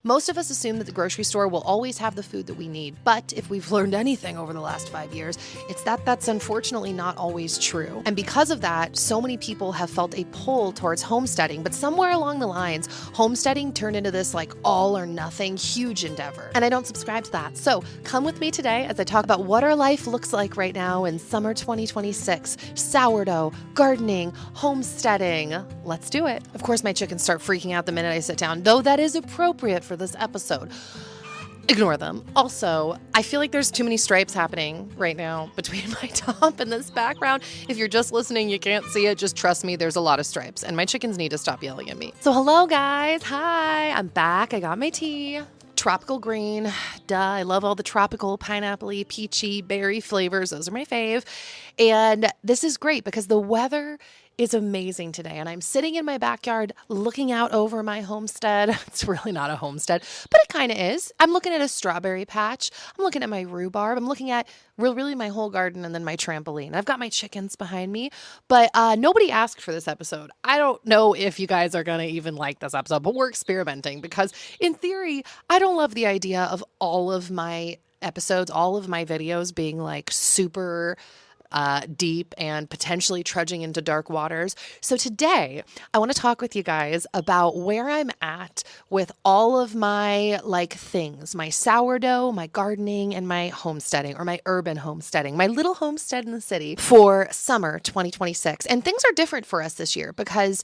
Most of us assume that the grocery store will always have the food that we need, but if we've learned anything over the last 5 years, it's that that's unfortunately not always true. And because of that, so many people have felt a pull towards homesteading, but somewhere along the lines, homesteading turned into this like all or nothing huge endeavor. And I don't subscribe to that. So come with me today as I talk about what our life looks like right now in summer 2026, sourdough, gardening, homesteading. Let's do it. Of course, my chickens start freaking out the minute I sit down, though that is appropriate for this episode. Ignore them. Also, I feel like there's too many stripes happening right now between my top and this background. If you're just listening, you can't see it. Just trust me, there's a lot of stripes, and my chickens need to stop yelling at me. So hello, guys. Hi, I'm back. I got my tea. Tropical green. Duh. I love all the tropical, pineapple-y, peachy, berry flavors. Those are my fave. And this is great because the weather is amazing today. And I'm sitting in my backyard looking out over my homestead. It's really not a homestead, but it kind of is. I'm looking at a strawberry patch. I'm looking at my rhubarb. I'm looking at really my whole garden and then my trampoline. I've got my chickens behind me, but nobody asked for this episode. I don't know if you guys are going to even like this episode, but we're experimenting because in theory, I don't love the idea of all of my episodes, all of my videos being like super deep and potentially trudging into dark waters. So today I want to talk with you guys about where I'm at with all of my like things, my sourdough, my gardening, and my homesteading or my urban homesteading, my little homestead in the city for summer 2026. And things are different for us this year because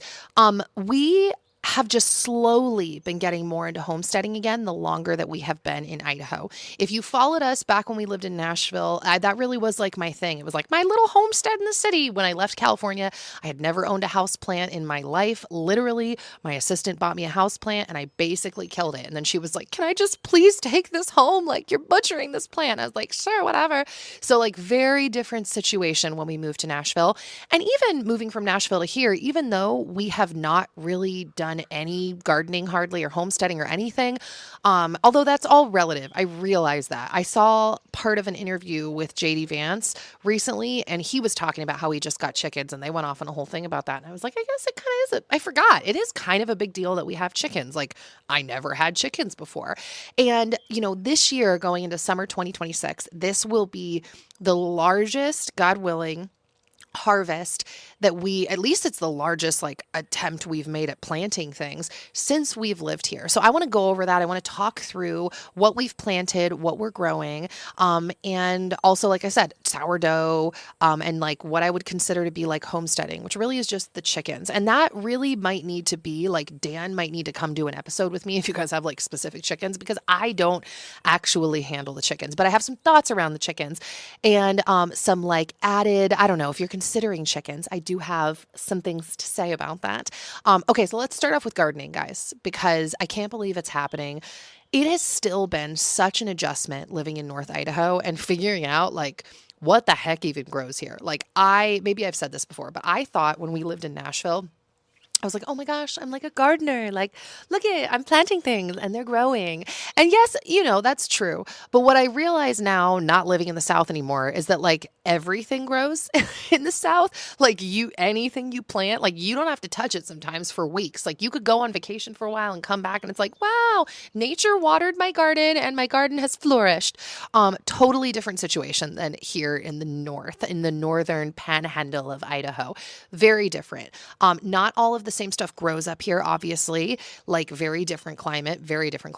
we have just slowly been getting more into homesteading again the longer that we have been in Idaho. If you followed us back when we lived in Nashville, that really was like my thing. It was like my little homestead in the city. When I left California, I had never owned a house plant in my life. Literally, my assistant bought me a house plant and I basically killed it. And then she was like, "Can I just please take this home? Like, you're butchering this plant." I was like, "Sure, whatever." So like very different situation when we moved to Nashville. And even moving from Nashville to here, even though we have not really done any gardening hardly or homesteading or anything. Although that's all relative. I realize that. I saw part of an interview with JD Vance recently, and he was talking about how he just got chickens and they went off on a whole thing about that. And I was like, I guess it kind of is. I forgot. It is kind of a big deal that we have chickens. Like I never had chickens before. And, this year going into summer 2026, this will be the largest, God willing, harvest that at least it's the largest like attempt we've made at planting things since we've lived here. So I want to go over that. I want to talk through what we've planted, what we're growing, and also, like I said, sourdough, and like what I would consider to be like homesteading, which really is just the chickens. And that really might need to be like Dan might need to come do an episode with me if you guys have like specific chickens, because I don't actually handle the chickens, but I have some thoughts around the chickens and some like added, I don't know, if you're considering chickens, I do have some things to say about that. Okay, so let's start off with gardening, guys, because I can't believe it's happening. It has still been such an adjustment living in North Idaho and figuring out like what the heck even grows here. Like maybe I've said this before, but I thought when we lived in Nashville, I was like, oh my gosh, I'm like a gardener. Like, look I'm planting things and they're growing. And yes, that's true. But what I realize now, not living in the South anymore, is that like everything grows in the South. Like anything you plant, like you don't have to touch it sometimes for weeks. Like you could go on vacation for a while and come back and it's like, wow, nature watered my garden and my garden has flourished. Totally different situation than here in the north, in the northern panhandle of Idaho. Very different. Not all of the same stuff grows up here, obviously, like very different climate, very different,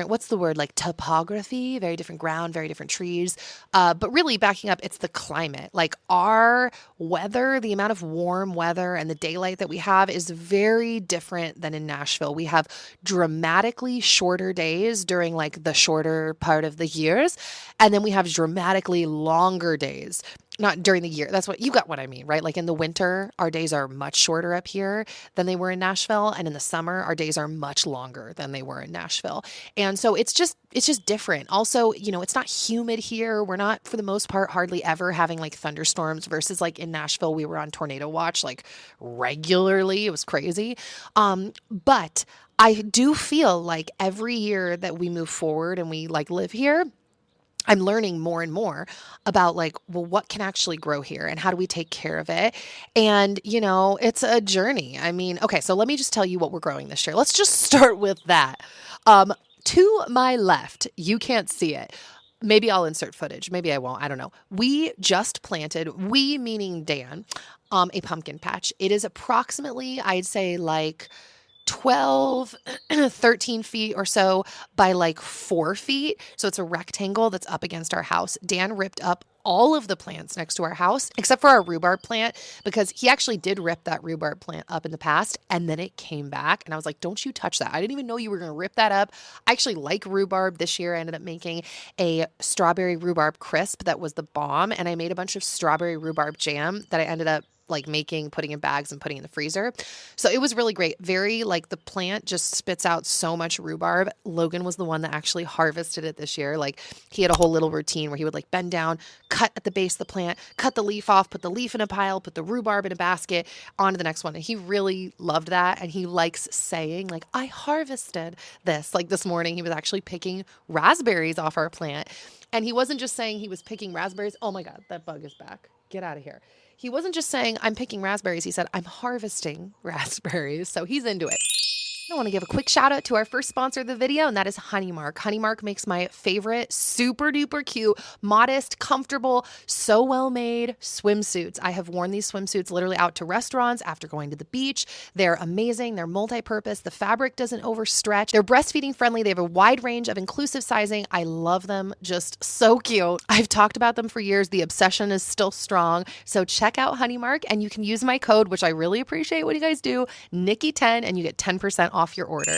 what's the word? Like topography, very different ground, very different trees. But really backing up, it's the climate. Like our weather, the amount of warm weather and the daylight that we have is very different than in Nashville. We have dramatically shorter days during like the shorter part of the years. And then we have dramatically longer days. Not during the year. That's what you got what I mean, right? Like in the winter, our days are much shorter up here than they were in Nashville. And in the summer, our days are much longer than they were in Nashville. And so it's just different. Also, it's not humid here. We're not, for the most part, hardly ever having like thunderstorms versus like in Nashville, we were on tornado watch like regularly. It was crazy. But I do feel like every year that we move forward and we like live here, I'm learning more and more about like, well, what can actually grow here and how do we take care of it? And, it's a journey. I mean, okay, so let me just tell you what we're growing this year. Let's just start with that. To my left, you can't see it. Maybe I'll insert footage. Maybe I won't. I don't know. We just planted, we meaning Dan, a pumpkin patch. It is approximately, I'd say, like 12, 13 feet or so by like 4 feet. So it's a rectangle that's up against our house. Dan ripped up all of the plants next to our house, except for our rhubarb plant, because he actually did rip that rhubarb plant up in the past and then it came back. And I was like, don't you touch that. I didn't even know you were going to rip that up. I actually like rhubarb. This year I ended up making a strawberry rhubarb crisp that was the bomb. And I made a bunch of strawberry rhubarb jam that I ended up like making, putting in bags and putting in the freezer. So it was really great. Very like the plant just spits out so much rhubarb. Logan was the one that actually harvested it this year. Like he had a whole little routine where he would like bend down, cut at the base of the plant, cut the leaf off, put the leaf in a pile, put the rhubarb in a basket, on to the next one. And he really loved that. And he likes saying like, I harvested this. Like this morning, he was actually picking raspberries off our plant. And he wasn't just saying he was picking raspberries. Oh my God, that bug is back. Get out of here. He wasn't just saying, I'm picking raspberries. He said, I'm harvesting raspberries. So he's into it. I want to give a quick shout out to our first sponsor of the video, and that is Honeymark. Honeymark makes my favorite super duper cute, modest, comfortable, so well made swimsuits. I have worn these swimsuits literally out to restaurants after going to the beach. They're amazing. They're multi-purpose. The fabric doesn't overstretch. They're breastfeeding friendly. They have a wide range of inclusive sizing. I love them. Just so cute. I've talked about them for years. The obsession is still strong. So check out Honeymark and you can use my code, which I really appreciate when you guys do, Nikki10, and you get 10% off your order.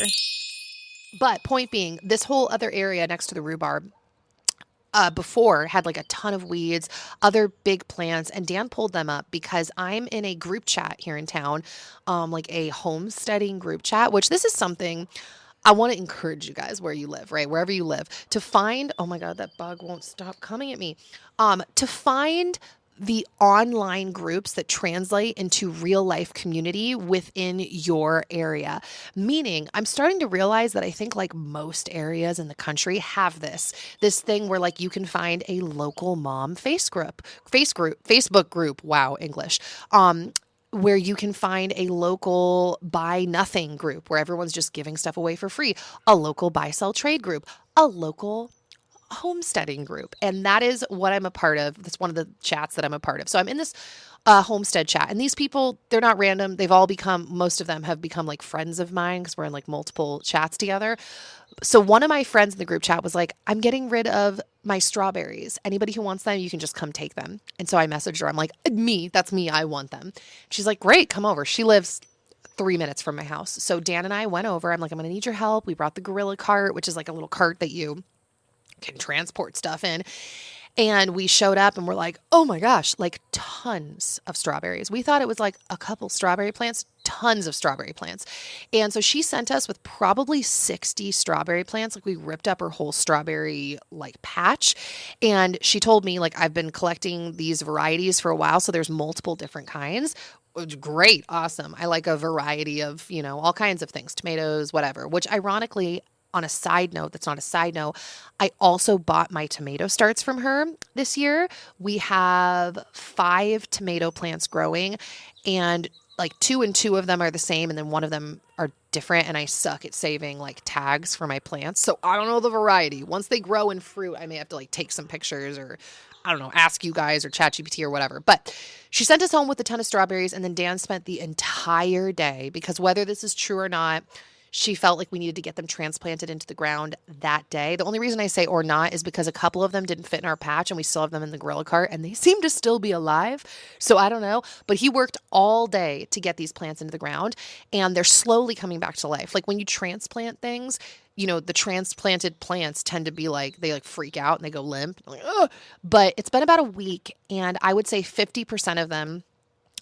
But point being, this whole other area next to the rhubarb before had like a ton of weeds, other big plants, and Dan pulled them up because I'm in a group chat here in town, like a homesteading group chat, which this is something I want to encourage you guys where you live, right? Wherever you live, to find, oh my God, that bug won't stop coming at me. To find the online groups that translate into real life community within your area. Meaning, I'm starting to realize that I think like most areas in the country have this thing where like you can find a local mom Facebook group. Wow, English. Where you can find a local buy nothing group where everyone's just giving stuff away for free, a local buy sell trade group, a local homesteading group. And that is what I'm a part of. That's one of the chats that I'm a part of. So I'm in this homestead chat, and these people, they're not random. They've all become, most of them have become like friends of mine because we're in like multiple chats together. So one of my friends in the group chat was like, I'm getting rid of my strawberries. Anybody who wants them, you can just come take them. And so I messaged her. I'm like, that's me. I want them. She's like, great, come over. She lives 3 minutes from my house. So Dan and I went over. I'm like, I'm going to need your help. We brought the gorilla cart, which is like a little cart that you can transport stuff in. And we showed up and we're like, oh my gosh, like tons of strawberries. We thought it was like a couple strawberry plants, tons of strawberry plants. And so she sent us with probably 60 strawberry plants. Like we ripped up her whole strawberry like patch. And she told me like, I've been collecting these varieties for a while. So there's multiple different kinds. Great. Awesome. I like a variety of, all kinds of things, tomatoes, whatever, which ironically, on a side note, that's not a side note, I also bought my tomato starts from her this year. We have 5 tomato plants growing, and like 2 of them are the same, and then 1 of them are different, and I suck at saving like tags for my plants. So I don't know the variety. Once they grow and fruit, I may have to like take some pictures or I don't know, ask you guys or ChatGPT or whatever. But she sent us home with a ton of strawberries, and then Dan spent the entire day, because whether this is true or not, she felt like we needed to get them transplanted into the ground that day. The only reason I say or not is because a couple of them didn't fit in our patch and we still have them in the gorilla cart and they seem to still be alive. So I don't know. But he worked all day to get these plants into the ground and they're slowly coming back to life. Like when you transplant things, the transplanted plants tend to be like, they like freak out and they go limp. Like, ugh. But it's been about a week and I would say 50% of them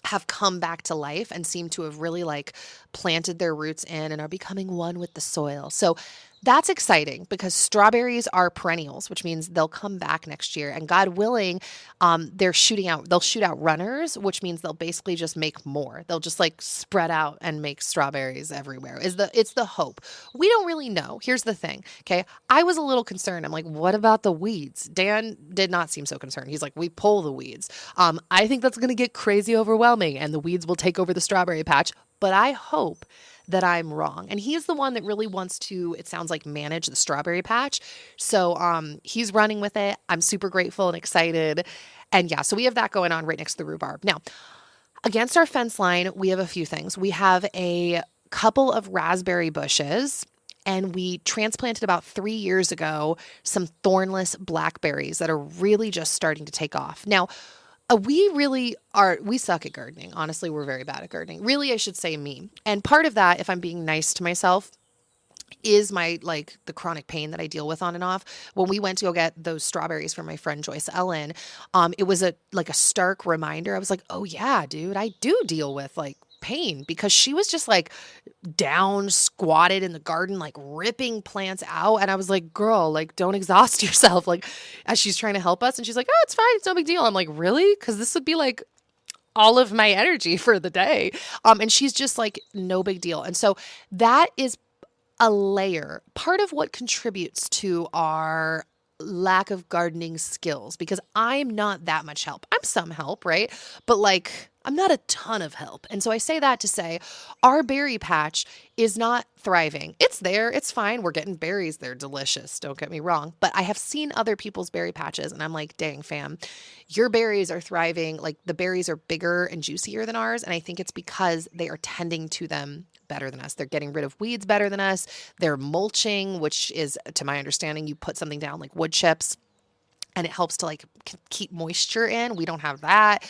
have come back to life and seem to have really like planted their roots in and are becoming one with the soil. So that's exciting because strawberries are perennials, which means they'll come back next year. And God willing, they'll shoot out runners, which means they'll basically just make more. They'll just like spread out and make strawberries everywhere. It's the hope. We don't really know. Here's the thing. Okay. I was a little concerned. I'm like, what about the weeds? Dan did not seem so concerned. He's like, we pull the weeds. I think that's going to get crazy overwhelming and the weeds will take over the strawberry patch. But I hope that I'm wrong. And he's the one that really wants to, it sounds like, manage the strawberry patch. So he's running with it. I'm super grateful and excited. And yeah, so we have that going on right next to the rhubarb. Now, against our fence line, we have a few things. We have a couple of raspberry bushes, and we transplanted about 3 years ago some thornless blackberries that are really just starting to take off. Now, we suck at gardening. Honestly, we're very bad at gardening. Really, I should say me. And part of that, if I'm being nice to myself, is my like the chronic pain that I deal with on and off. When we went to go get those strawberries from my friend Joyce Ellen, it was a stark reminder. I was like, oh yeah, dude, I do deal with like pain, because she was just like down squatted in the garden, like ripping plants out. And I was like, girl, like don't exhaust yourself. Like as she's trying to help us, and she's like, oh, it's fine. It's no big deal. I'm like, really? Because this would be like all of my energy for the day. And she's just like, no big deal. And so that is a layer, part of what contributes to our lack of gardening skills, because I'm not that much help. I'm some help, right? But like, I'm not a ton of help. And so I say that to say our berry patch is not thriving. It's there. It's fine. We're getting berries. They're delicious. Don't get me wrong. But I have seen other people's berry patches and I'm like, dang, fam, your berries are thriving. Like the berries are bigger and juicier than ours. And I think it's because they are tending to them better than us. They're getting rid of weeds better than us. They're mulching, which is, to my understanding, you put something down like wood chips and it helps to like keep moisture in. We don't have that.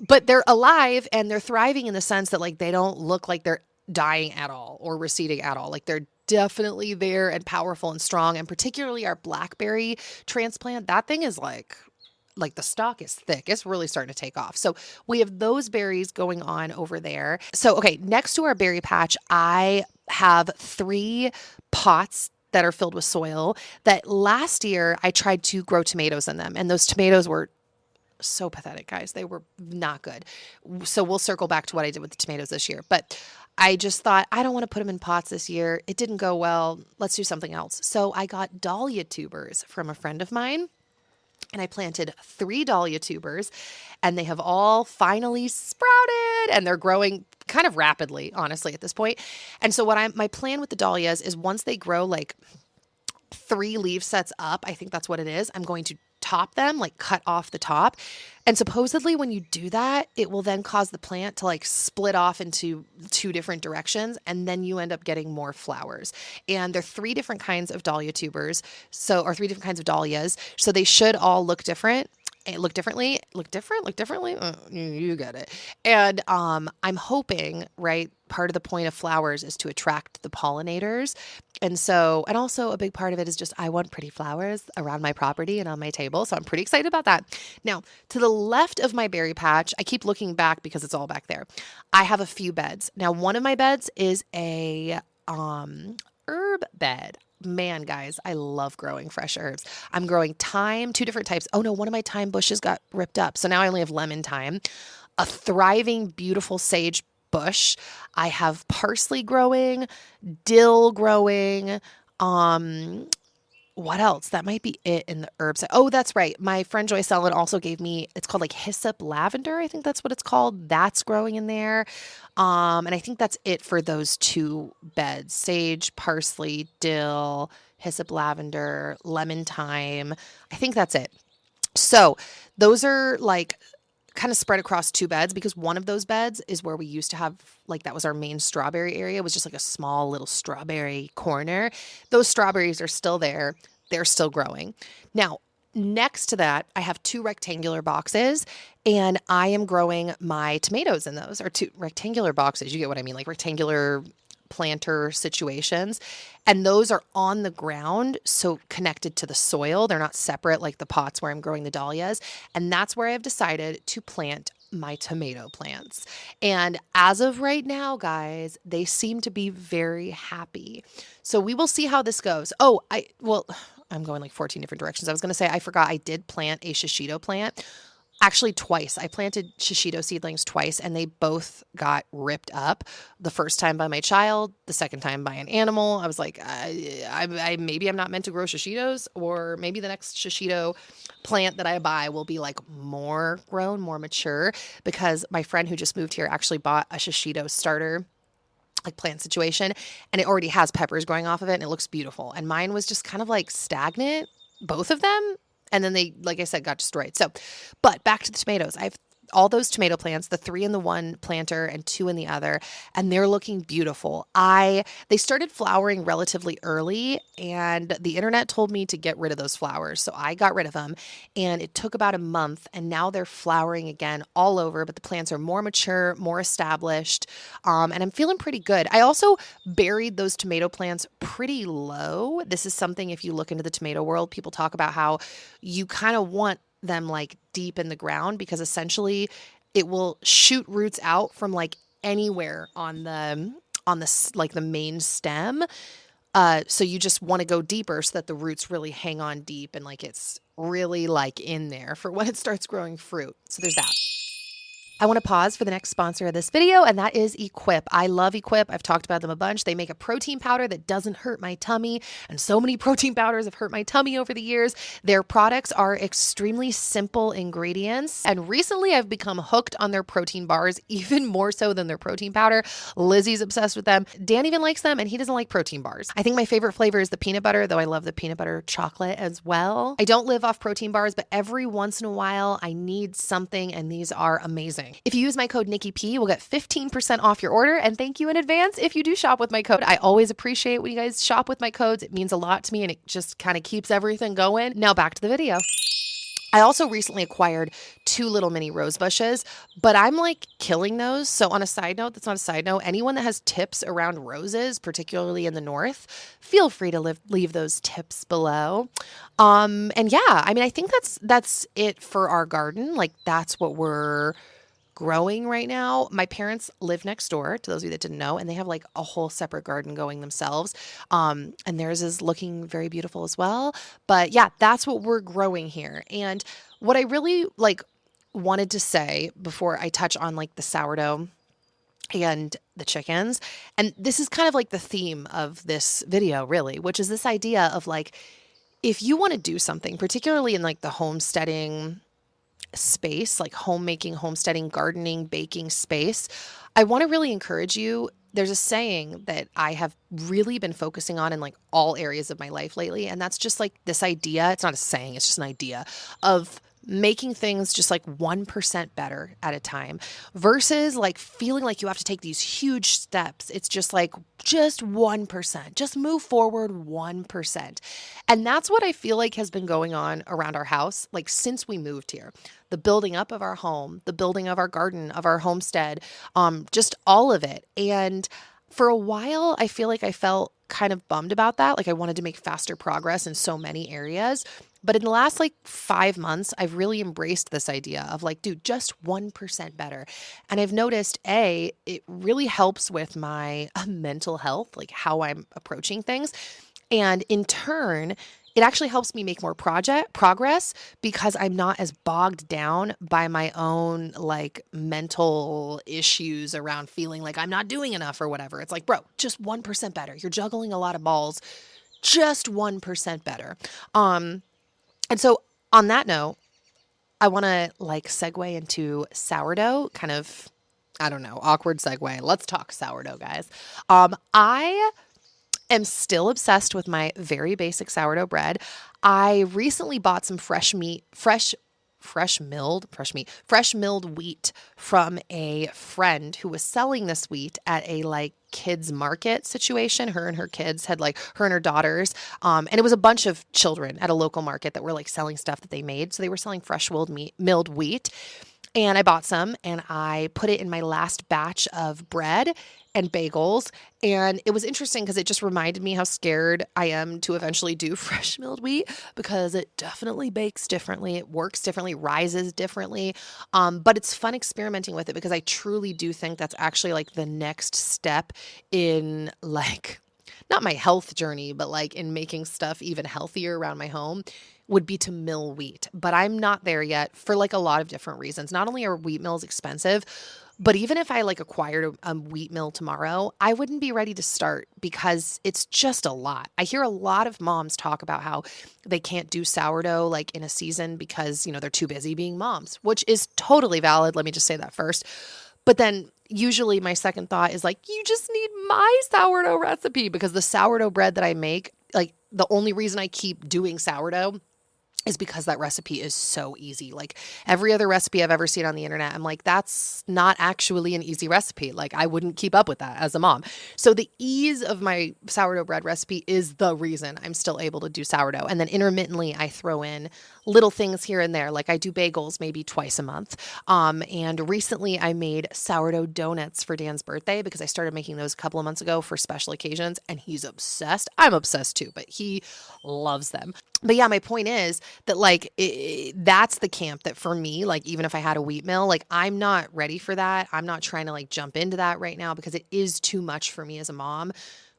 But they're alive and they're thriving in the sense that like they don't look like they're dying at all or receding at all. Like they're definitely there and powerful and strong. And particularly our blackberry transplant, that thing is like the stalk is thick. It's really starting to take off. So we have those berries going on over there. So, okay, next to our berry patch, I have 3 pots that are filled with soil that last year I tried to grow tomatoes in them. And those tomatoes were so pathetic, guys. They were not good. So we'll circle back to what I did with the tomatoes this year. But I just thought, I don't want to put them in pots this year. It didn't go well. Let's do something else. So I got dahlia tubers from a friend of mine. And I planted 3 dahlia tubers, and they have all finally sprouted, and they're growing kind of rapidly, honestly, at this point. And so my plan with the dahlias is once they grow like 3 leaf sets up, I think that's what it is, I'm going to top them, like cut off the top. And supposedly when you do that, it will then cause the plant to like split off into 2 different directions, and then you end up getting more flowers. And there are 3 different kinds of dahlia tubers, or 3 different kinds of dahlias. So they should all look different. Look differently. You get it. And I'm hoping, right, part of the point of flowers is to attract the pollinators. And also a big part of it is just I want pretty flowers around my property and on my table. So I'm pretty excited about that. Now, to the left of my berry patch, I keep looking back because it's all back there. I have a few beds. Now, one of my beds is a herb bed. Man, guys, I love growing fresh herbs. I'm growing thyme, 2 different types. Oh no, one of my thyme bushes got ripped up. So now I only have lemon thyme, a thriving, beautiful sage bush. I have parsley growing, dill growing. What else? That might be it in the herbs. Oh, that's right. My friend Joyce Ellen also gave me, it's called like hyssop lavender. I think that's what it's called. That's growing in there. And I think that's it for those 2 beds: sage, parsley, dill, hyssop lavender, lemon thyme. I think that's it. So those are like kind of spread across 2 beds, because one of those beds is where we used to have, like, that was our main strawberry area. It was just like a small little strawberry corner. Those strawberries are still there. They're still growing. Now, next to that, I have 2 rectangular boxes, and I am growing my tomatoes in those, or 2 rectangular boxes. You get what I mean? Like rectangular planter situations. And those are on the ground, so connected to the soil. They're not separate like the pots where I'm growing the dahlias. And that's where I've decided to plant my tomato plants. And as of right now, guys, they seem to be very happy. So we will see how this goes. I'm going like 14 different directions. I was going to say, I forgot I did plant a shishito plant. Actually, twice. I planted shishito seedlings twice, and they both got ripped up. The first time by my child, the second time by an animal. I was like, maybe I'm not meant to grow shishitos, or maybe the next shishito plant that I buy will be like more grown, more mature, because my friend who just moved here actually bought a shishito starter like plant situation, and it already has peppers growing off of it and it looks beautiful. And mine was just kind of like stagnant, both of them. And then they, like I said, got destroyed. So, but back to the tomatoes. I have all those tomato plants, the 3 in the one planter and 2 in the other, and they're looking beautiful. They started flowering relatively early, and the internet told me to get rid of those flowers. So I got rid of them, and it took about a month, and now they're flowering again all over, but the plants are more mature, more established, and I'm feeling pretty good. I also buried those tomato plants pretty low. This is something, if you look into the tomato world, people talk about how you kind of want them like deep in the ground because essentially it will shoot roots out from like anywhere on like the main stem. So you just want to go deeper so that the roots really hang on deep and like it's really like in there for when it starts growing fruit. So there's that. I want to pause for the next sponsor of this video, and that is Equip. I love Equip. I've talked about them a bunch. They make a protein powder that doesn't hurt my tummy, and so many protein powders have hurt my tummy over the years. Their products are extremely simple ingredients, and recently I've become hooked on their protein bars, even more so than their protein powder. Lizzie's obsessed with them. Dan even likes them, and he doesn't like protein bars. I think my favorite flavor is the peanut butter, though I love the peanut butter chocolate as well. I don't live off protein bars, but every once in a while I need something, and these are amazing. If you use my code NikkiP, you'll get 15% off your order, and thank you in advance if you do shop with my code. I always appreciate when you guys shop with my codes. It means a lot to me, and it just kind of keeps everything going. Now back to the video. I also recently acquired 2 little mini rose bushes, but I'm like killing those. So on a side note, that's not a side note, anyone that has tips around roses, particularly in the north, feel free to leave those tips below. And yeah, I mean, I think that's it for our garden. Like that's what we're growing right now. My parents live next door, to those of you that didn't know, and they have like a whole separate garden going themselves. And theirs is looking very beautiful as well. But yeah, that's what we're growing here. And what I really like wanted to say before I touch on like the sourdough and the chickens, and this is kind of like the theme of this video really, which is this idea of like, if you want to do something, particularly in like the homesteading space, like homemaking, homesteading, gardening, baking space, I want to really encourage you. There's a saying that I have really been focusing on in like all areas of my life lately. And that's just like this idea. It's not a saying, it's just an idea of making things just like 1% better at a time versus like feeling like you have to take these huge steps. It's just like just 1%, just move forward 1%. And that's what I feel like has been going on around our house, like since we moved here. The building up of our home, the building of our garden, of our homestead, just all of it. And for a while, I feel like I felt kind of bummed about that. Like I wanted to make faster progress in so many areas. But in the last like 5 months, I've really embraced this idea of like, dude, just 1% better. And I've noticed, it really helps with my mental health, like how I'm approaching things. And in turn, it actually helps me make more progress because I'm not as bogged down by my own like mental issues around feeling like I'm not doing enough or whatever. It's like, bro, just 1% better. You're juggling a lot of balls, just 1% better. And so on that note, I want to like segue into sourdough, kind of, I don't know, awkward segue. Let's talk sourdough, guys. I am still obsessed with my very basic sourdough bread. I recently bought some fresh milled wheat from a friend who was selling this wheat at a like kids market situation. Her and her kids had like her and her daughters. And it was a bunch of children at a local market that were like selling stuff that they made. So they were selling fresh milled wheat. And I bought some and I put it in my last batch of bread and bagels. And it was interesting because it just reminded me how scared I am to eventually do fresh milled wheat because it definitely bakes differently. It works differently, rises differently. But it's fun experimenting with it because I truly do think that's actually like the next step in like, not my health journey, but like in making stuff even healthier around my home would be to mill wheat. But I'm not there yet for like a lot of different reasons. Not only are wheat mills expensive, but even if I like acquired a wheat mill tomorrow, I wouldn't be ready to start because it's just a lot. I hear a lot of moms talk about how they can't do sourdough like in a season because, you know, they're too busy being moms, which is totally valid. Let me just say that first. But then usually my second thought is like, you just need my sourdough recipe, because the sourdough bread that I make, like the only reason I keep doing sourdough is because that recipe is so easy. Like every other recipe I've ever seen on the internet, I'm like, that's not actually an easy recipe. Like I wouldn't keep up with that as a mom. So the ease of my sourdough bread recipe is the reason I'm still able to do sourdough. And then intermittently I throw in little things here and there. Like I do bagels maybe twice a month. And recently I made sourdough donuts for Dan's birthday, because I started making those a couple of months ago for special occasions, and he's obsessed. I'm obsessed too, but he loves them. But yeah, my point is that like that's the camp that for me, like even if I had a wheat mill, like I'm not ready for that. I'm not trying to like jump into that right now, because it is too much for me as a mom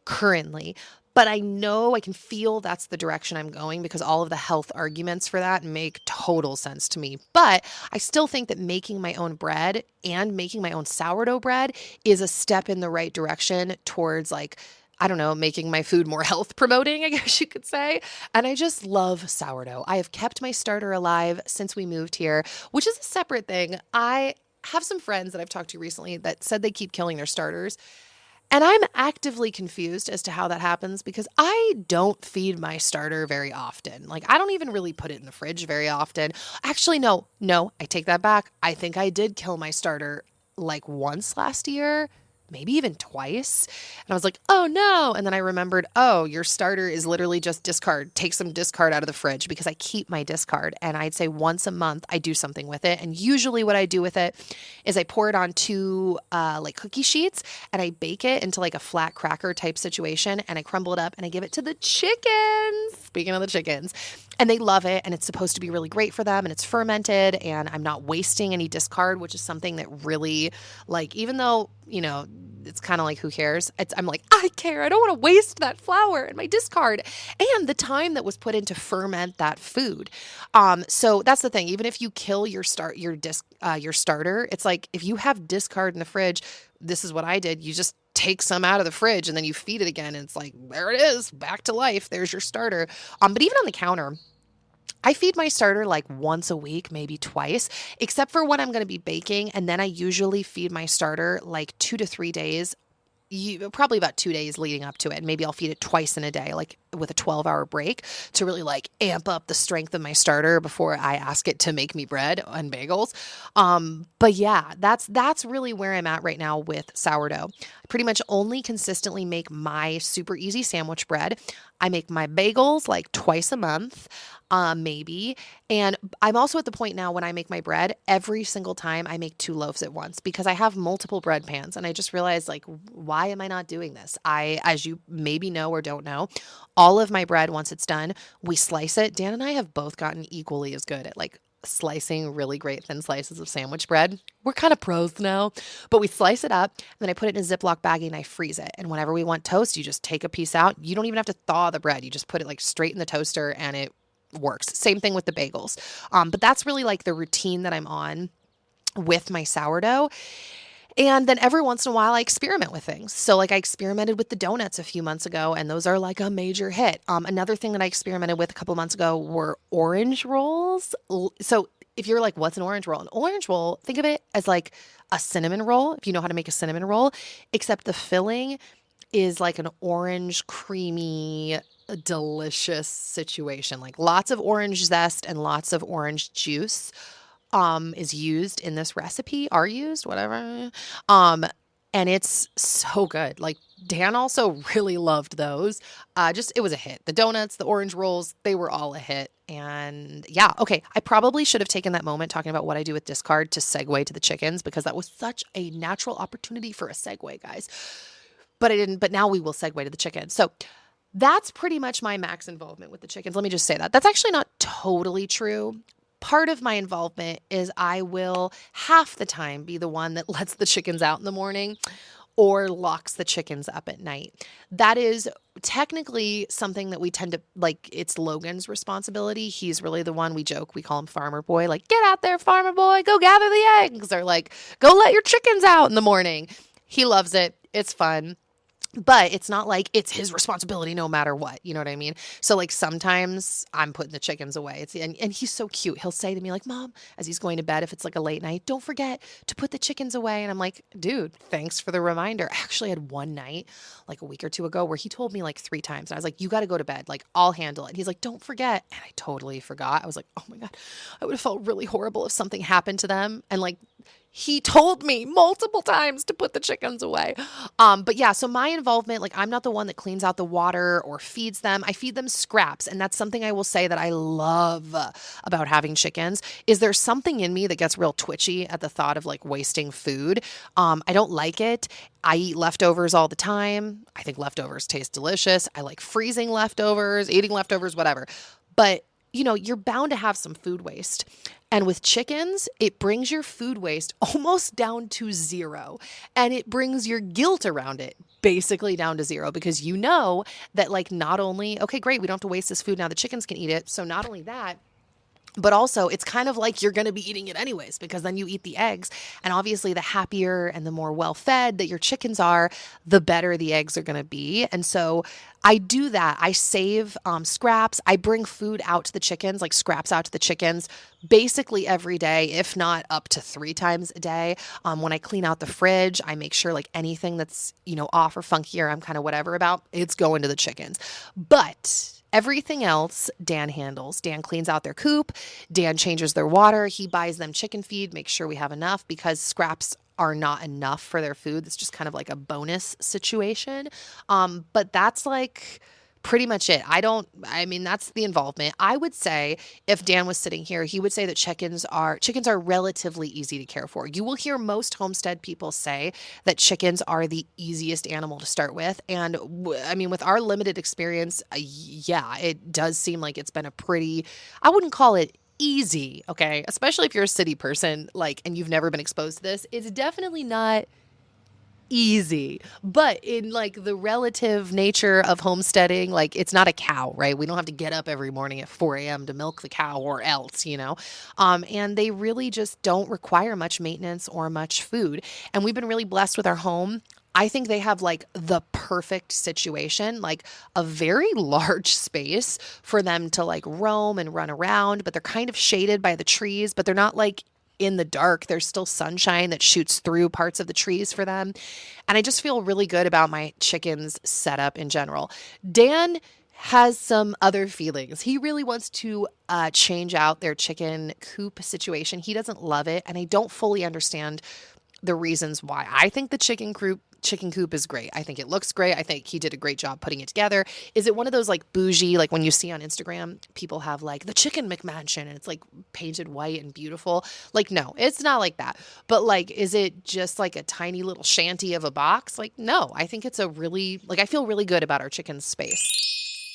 currently. But I know I can feel that's the direction I'm going, because all of the health arguments for that make total sense to me. But I still think that making my own bread and making my own sourdough bread is a step in the right direction towards like, I don't know, making my food more health promoting, I guess you could say. And I just love sourdough. I have kept my starter alive since we moved here, which is a separate thing. I have some friends that I've talked to recently that said they keep killing their starters. And I'm actively confused as to how that happens, because I don't feed my starter very often. Like, I don't even really put it in the fridge very often. Actually, no, I take that back. I think I did kill my starter like once last year, maybe even twice. And I was like, oh no. And then I remembered, oh, your starter is literally just discard. Take some discard out of the fridge, because I keep my discard. And I'd say once a month I do something with it. And usually what I do with it is I pour it on two like cookie sheets, and I bake it into like a flat cracker type situation, and I crumble it up and I give it to the chickens. Speaking of the chickens, and they love it, and it's supposed to be really great for them, and it's fermented, and I'm not wasting any discard, which is something that really, like, even though, you know, it's kind of like, who cares? I'm like, I care. I don't want to waste that flour and my discard and the time that was put in to ferment that food. So that's the thing. Even if you kill your starter, it's like if you have discard in the fridge, this is what I did. You just take some out of the fridge and then you feed it again, and it's like, there it is, back to life. There's your starter. But even on the counter, I feed my starter like once a week, maybe twice, except for when I'm going to be baking. And then I usually feed my starter like 2 to 3 days, probably about 2 days leading up to it. And maybe I'll feed it twice in a day, like with a 12-hour break, to really like amp up the strength of my starter before I ask it to make me bread and bagels. But yeah, that's really where I'm at right now with sourdough. I pretty much only consistently make my super easy sandwich bread. I make my bagels like twice a month. Maybe. And I'm also at the point now when I make my bread, every single time I make 2 loaves at once, because I have multiple bread pans. And I just realized, like, why am I not doing this? As you maybe know or don't know, all of my bread, once it's done, we slice it. Dan and I have both gotten equally as good at like slicing really great thin slices of sandwich bread. We're kind of pros now, but we slice it up, and then I put it in a Ziploc baggie and I freeze it. And whenever we want toast, you just take a piece out. You don't even have to thaw the bread. You just put it like straight in the toaster and it works. Same thing with the bagels. But that's really like the routine that I'm on with my sourdough. And then every once in a while, I experiment with things. So, like, I experimented with the donuts a few months ago, and those are like a major hit. Another thing that I experimented with a couple months ago were orange rolls. So, if you're like, what's an orange roll? An orange roll, think of it as like a cinnamon roll, if you know how to make a cinnamon roll, except the filling is like an orange, creamy, delicious situation. Like lots of orange zest and lots of orange juice is used in this recipe, are used, whatever. And it's so good. Like Dan also really loved those. It was a hit. The donuts, the orange rolls, they were all a hit. And yeah, okay. I probably should have taken that moment talking about what I do with discard to segue to the chickens, because that was such a natural opportunity for a segue, guys. But I didn't, but now we will segue to the chickens. So that's pretty much my max involvement with the chickens. Let me just say that. That's actually not totally true. Part of my involvement is I will half the time be the one that lets the chickens out in the morning or locks the chickens up at night. That is technically something that we tend to, like, it's Logan's responsibility. He's really the one, we joke, we call him Farmer Boy, like, get out there, Farmer Boy, go gather the eggs, or like, go let your chickens out in the morning. He loves it. It's fun. But it's not like it's his responsibility no matter what. You know what I mean? So like sometimes I'm putting the chickens away. And he's so cute. He'll say to me like, "Mom," as he's going to bed, if it's like a late night, "Don't forget to put the chickens away." And I'm like, "Dude, thanks for the reminder." I actually had one night like a week or two ago where he told me like 3 times. And I was like, "You got to go to bed. Like I'll handle it." And he's like, "Don't forget." And I totally forgot. I was like, "Oh my God, I would have felt really horrible if something happened to them." And like he told me multiple times to put the chickens away. But yeah, so my involvement, like I'm not the one that cleans out the water or feeds them. I feed them scraps. And that's something I will say that I love about having chickens is there's something in me that gets real twitchy at the thought of like wasting food. I don't like it. I eat leftovers all the time. I think leftovers taste delicious. I like freezing leftovers, eating leftovers, whatever. But you're bound to have some food waste. And with chickens, it brings your food waste almost down to zero. And it brings your guilt around it basically down to zero because you know that, like, not only, okay, great, we don't have to waste this food now, the chickens can eat it. So, not only that, but also, it's kind of like you're going to be eating it anyways, because then you eat the eggs. And obviously, the happier and the more well fed that your chickens are, the better the eggs are going to be. And so I do that. I save scraps. I bring food out to the chickens, like scraps out to the chickens, basically every day, if not up to 3 times a day. When I clean out the fridge, I make sure like anything that's, off or funky or I'm kind of whatever about, it's going to the chickens. But everything else, Dan handles. Dan cleans out their coop. Dan changes their water. He buys them chicken feed, makes sure we have enough because scraps are not enough for their food. It's just kind of like a bonus situation. But that's like pretty much it. That's the involvement. I would say if Dan was sitting here, he would say that chickens are relatively easy to care for. You will hear most homestead people say that chickens are the easiest animal to start with. And with our limited experience, yeah, it does seem like it's been I wouldn't call it easy, okay? Especially if you're a city person, like, and you've never been exposed to this, it's definitely not easy. But in like the relative nature of homesteading, like it's not a cow, right? We don't have to get up every morning at 4 a.m. to milk the cow or else. And they really just don't require much maintenance or much food. And we've been really blessed with our home. I think they have like the perfect situation, like a very large space for them to like roam and run around, but they're kind of shaded by the trees, but they're not like in the dark. There's still sunshine that shoots through parts of the trees for them. And I just feel really good about my chickens setup in general. Dan has some other feelings. He really wants to change out their chicken coop situation. He doesn't love it. And I don't fully understand the reasons why. I think the chicken coop is great. I think it looks great. I think he did a great job putting it together. Is it one of those like bougie, like when you see on Instagram, people have like the chicken McMansion and it's like painted white and beautiful? Like, no, it's not like that. But like, is it just like a tiny little shanty of a box? Like, no, I think it's I feel really good about our chicken space.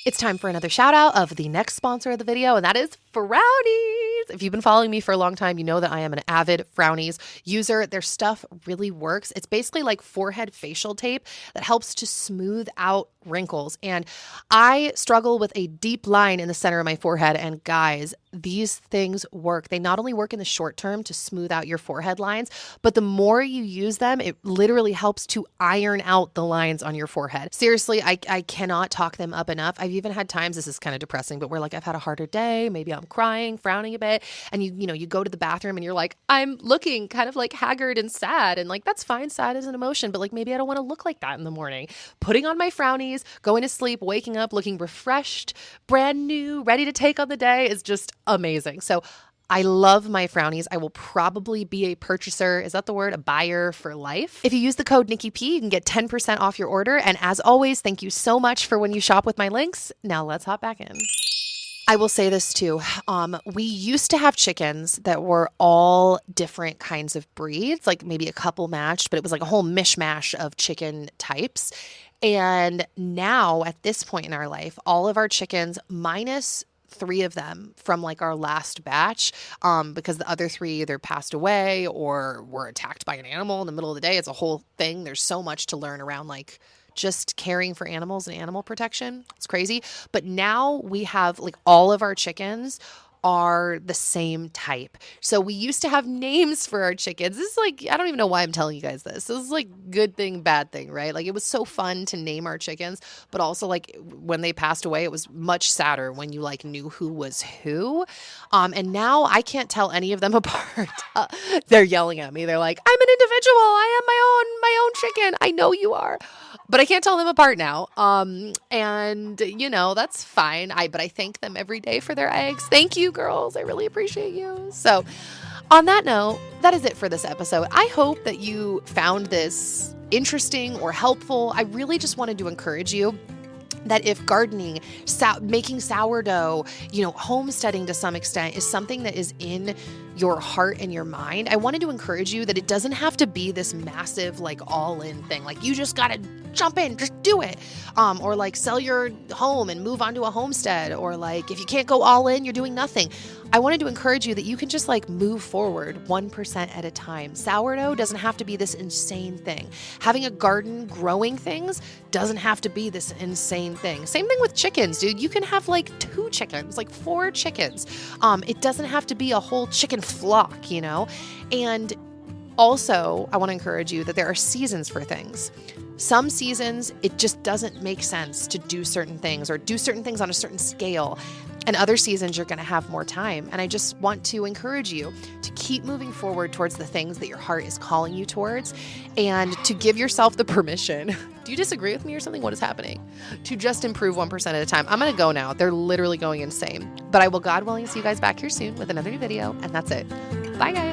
It's time for another shout out of the next sponsor of the video, and that is Frownies. If you've been following me for a long time, you know that I am an avid Frownies user. Their stuff really works. It's basically like forehead facial tape that helps to smooth out wrinkles. And I struggle with a deep line in the center of my forehead. And guys, these things work. They not only work in the short term to smooth out your forehead lines, but the more you use them, it literally helps to iron out the lines on your forehead. Seriously, I cannot talk them up enough. I've even had times, this is kind of depressing, but where like I've had a harder day, maybe I'm crying, frowning a bit, and you go to the bathroom and you're like, I'm looking kind of like haggard and sad, and like that's fine, sad is an emotion, but like maybe I don't want to look like that in the morning. Putting on my Frownies, going to sleep, waking up looking refreshed, brand new, ready to take on the day is just amazing. So I love my Frownies. I will probably be a purchaser. Is that the word? A buyer for life. If you use the code NikkiP, you can get 10% off your order. And as always, thank you so much for when you shop with my links. Now let's hop back in. I will say this too. We used to have chickens that were all different kinds of breeds, like maybe a couple matched, but it was like a whole mishmash of chicken types. And now at this point in our life, all of our chickens, minus 3 of them from like our last batch, because the other 3 either passed away or were attacked by an animal in the middle of the day. It's a whole thing. There's so much to learn around like just caring for animals and animal protection. It's crazy. But now we have like all of our chickens are the same type. So we used to have names for our chickens. This is like, I don't even know why I'm telling you guys this. This is like good thing, bad thing, right? Like it was so fun to name our chickens, but also like when they passed away, it was much sadder when you like knew who was who. And now I can't tell any of them apart. They're yelling at me. They're like, I'm an individual. I am my own chicken. I know you are. But I can't tell them apart now. And you know, that's fine. But I thank them every day for their eggs. Thank you, girls. I really appreciate you. So on that note, that is it for this episode. I hope that you found this interesting or helpful. I really just wanted to encourage you that if gardening, making sourdough, homesteading to some extent is something that is in your heart and your mind, I wanted to encourage you that it doesn't have to be this massive, like all-in thing. Like you just got to jump in, just do it. Or like sell your home and move on to a homestead. Or like, if you can't go all in, you're doing nothing. I wanted to encourage you that you can just like move forward 1% at a time. Sourdough doesn't have to be this insane thing. Having a garden growing things doesn't have to be this insane thing. Same thing with chickens, dude. You can have like 2 chickens, like 4 chickens. It doesn't have to be a whole chicken flock, And also, I want to encourage you that there are seasons for things. Some seasons, it just doesn't make sense to do certain things or do certain things on a certain scale. And other seasons, you're going to have more time. And I just want to encourage you to keep moving forward towards the things that your heart is calling you towards and to give yourself the permission. Do you disagree with me or something? What is happening? To just improve 1% at a time. I'm going to go now. They're literally going insane. But I will, God willing, see you guys back here soon with another new video. And that's it. Bye, guys.